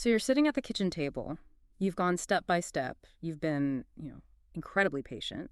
So you're sitting at the kitchen table. You've gone step by step. You've been, incredibly patient.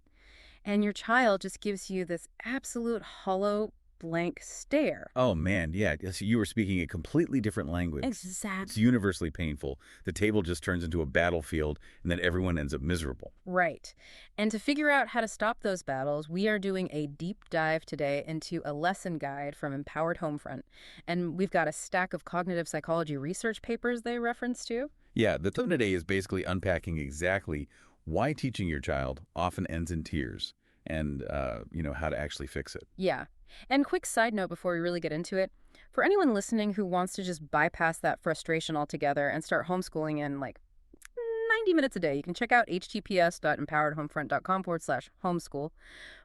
And your child just gives you this absolute hollow, blank stare. Oh, man, yeah. So you were speaking a completely different language. It's Exactly. universally painful. The table just turns into a battlefield, and then everyone ends up miserable. Right. And to figure out how to stop those battles, we are doing a deep dive today into a lesson guide from Empowered Homefront. And we've got a stack of cognitive psychology research papers they reference too. Yeah, the tone today is basically unpacking exactly why teaching your child often ends in tears and, how to actually fix it. Yeah. And quick side note before we really get into it, for anyone listening who wants to just bypass that frustration altogether and start homeschooling in 90 minutes a day, you can check out https.empoweredhomefront.com/homeschool.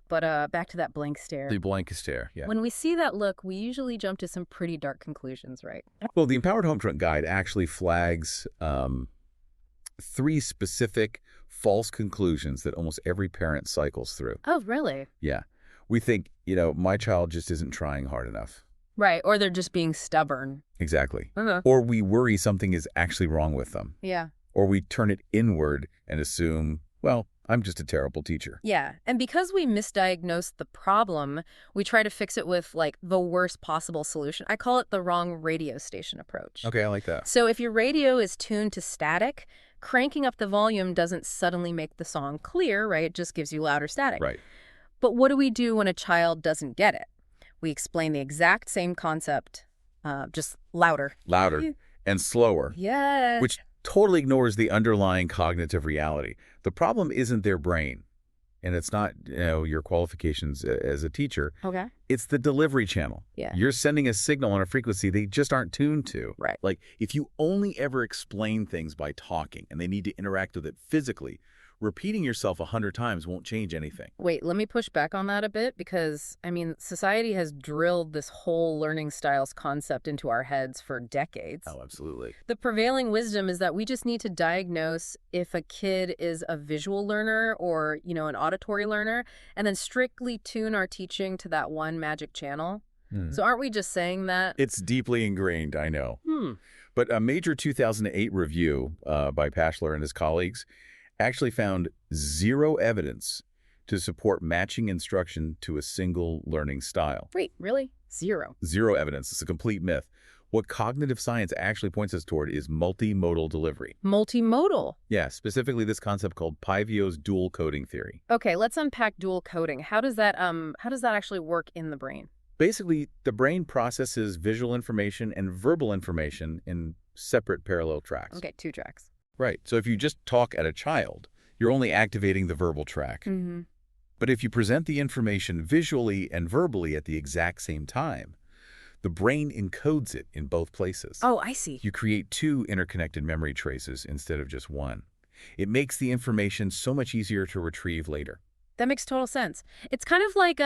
But back to that blank stare. The blank stare, yeah. When we see that look, we usually jump to some pretty dark conclusions, right? Well, the Empowered Homefront Guide actually flags 3 specific false conclusions that almost every parent cycles through. Oh, really? Yeah. We think, my child just isn't trying hard enough. Right. Or they're just being stubborn. Exactly. Uh-huh. Or we worry something is actually wrong with them. Yeah. Or we turn it inward and assume, well, I'm just a terrible teacher. Yeah. And because we misdiagnosed the problem, we try to fix it with the worst possible solution. I call it the wrong radio station approach. Okay, I like that. So if your radio is tuned to static, cranking up the volume doesn't suddenly make the song clear, right? It just gives you louder static. Right. But what do we do when a child doesn't get it? We explain the exact same concept, just louder. Louder and slower. Yes. Which totally ignores the underlying cognitive reality. The problem isn't their brain, and it's not, your qualifications as a teacher. Okay. It's the delivery channel. Yeah. You're sending a signal on a frequency they just aren't tuned to. Right. Like, if you only ever explain things by talking and they need to interact with it physically, repeating yourself 100 times won't change anything. Wait, let me push back on that a bit because, society has drilled this whole learning styles concept into our heads for decades. Oh, absolutely. The prevailing wisdom is that we just need to diagnose if a kid is a visual learner or, an auditory learner, and then strictly tune our teaching to that one magic channel. So aren't we just saying that? It's deeply ingrained, I know. But a major 2008 review by Pashler and his colleagues actually found 0 evidence to support matching instruction to a single learning style. Wait, really? 0? 0 evidence. It's a complete myth. What cognitive science actually points us toward is multimodal delivery. Multimodal? Yeah, specifically this concept called Pivio's dual coding theory. Okay, let's unpack dual coding. How does that actually work in the brain? Basically, the brain processes visual information and verbal information in separate parallel tracks. Okay, 2 tracks. Right. So if you just talk at a child, you're only activating the verbal track. Mm-hmm. But if you present the information visually and verbally at the exact same time, the brain encodes it in both places. Oh, I see. You create 2 interconnected memory traces instead of just one. It makes the information so much easier to retrieve later. That makes total sense. It's kind of like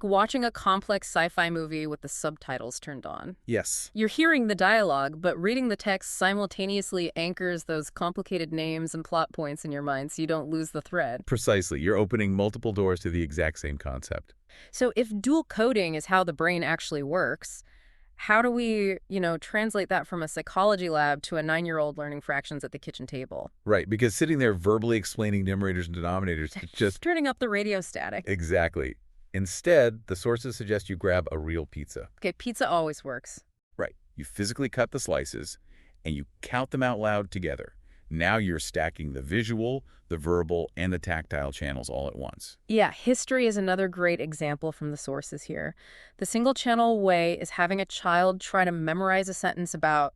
watching a complex sci-fi movie with the subtitles turned on. Yes. You're hearing the dialogue, but reading the text simultaneously anchors those complicated names and plot points in your mind so you don't lose the thread. Precisely. You're opening multiple doors to the exact same concept. So if dual coding is how the brain actually works, how do we, translate that from a psychology lab to a 9-year-old learning fractions at the kitchen table? Right, because sitting there verbally explaining numerators and denominators is just... turning up the radio static. Exactly. Instead, the sources suggest you grab a real pizza. Okay, pizza always works. Right. You physically cut the slices, and you count them out loud together. Now you're stacking the visual, the verbal, and the tactile channels all at once. Yeah, history is another great example from the sources here. The single-channel way is having a child try to memorize a sentence about,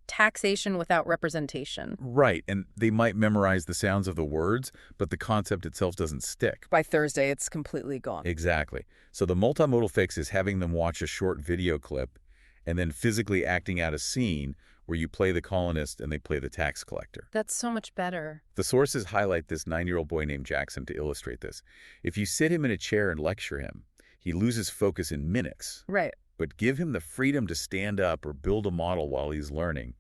taxation without representation. Right, and they might memorize the sounds of the words, but the concept itself doesn't stick. By Thursday, it's completely gone. Exactly. So the multimodal fix is having them watch a short video clip and then physically acting out a scene where you play the colonist and they play the tax collector. That's so much better. The sources highlight this 9-year-old boy named Jackson to illustrate this. If you sit him in a chair and lecture him, he loses focus in minutes. Right. But give him the freedom to stand up or build a model while he's learning,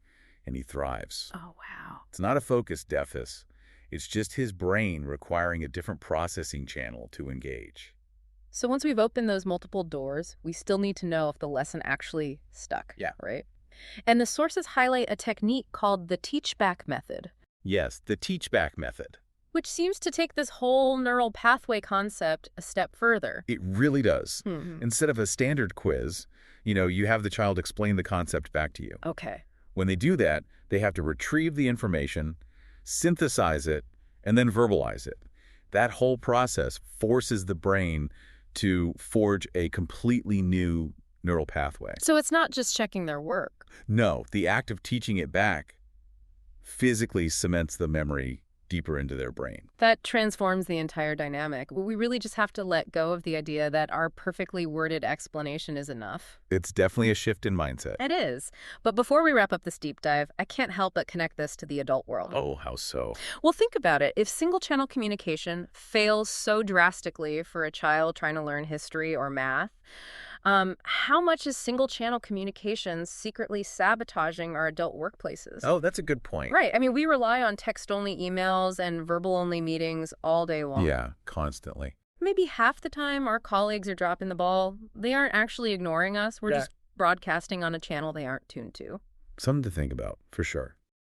and he thrives. Oh, wow. It's not a focus deficit. It's just his brain requiring a different processing channel to engage. So once we've opened those multiple doors, we still need to know if the lesson actually stuck. Yeah. Right? And the sources highlight a technique called the teach-back method, Yes, the teach-back method. which seems to take this whole neural pathway concept a step further. It really does. Hmm. Instead of a standard quiz, you have the child explain the concept back to you. Okay. When they do that, they have to retrieve the information, synthesize it, and then verbalize it. That whole process forces the brain to forge a completely new neural pathway. So it's not just checking their work. No, the act of teaching it back physically cements the memory deeper into their brain. That transforms the entire dynamic. We really just have to let go of the idea that our perfectly worded explanation is enough. It's definitely a shift in mindset. It is. But before we wrap up this deep dive, I can't help but connect this to the adult world. Oh, how so? Well, think about it. If single-channel communication fails so drastically for a child trying to learn history or math, how much is single-channel communication secretly sabotaging our adult workplaces? Oh, that's a good point. Right. I mean, we rely on text-only emails and verbal-only meetings all day long. Yeah, constantly. Maybe half the time our colleagues are dropping the ball. They aren't actually ignoring us. We're just broadcasting on a channel they aren't tuned to. Something to think about, for sure.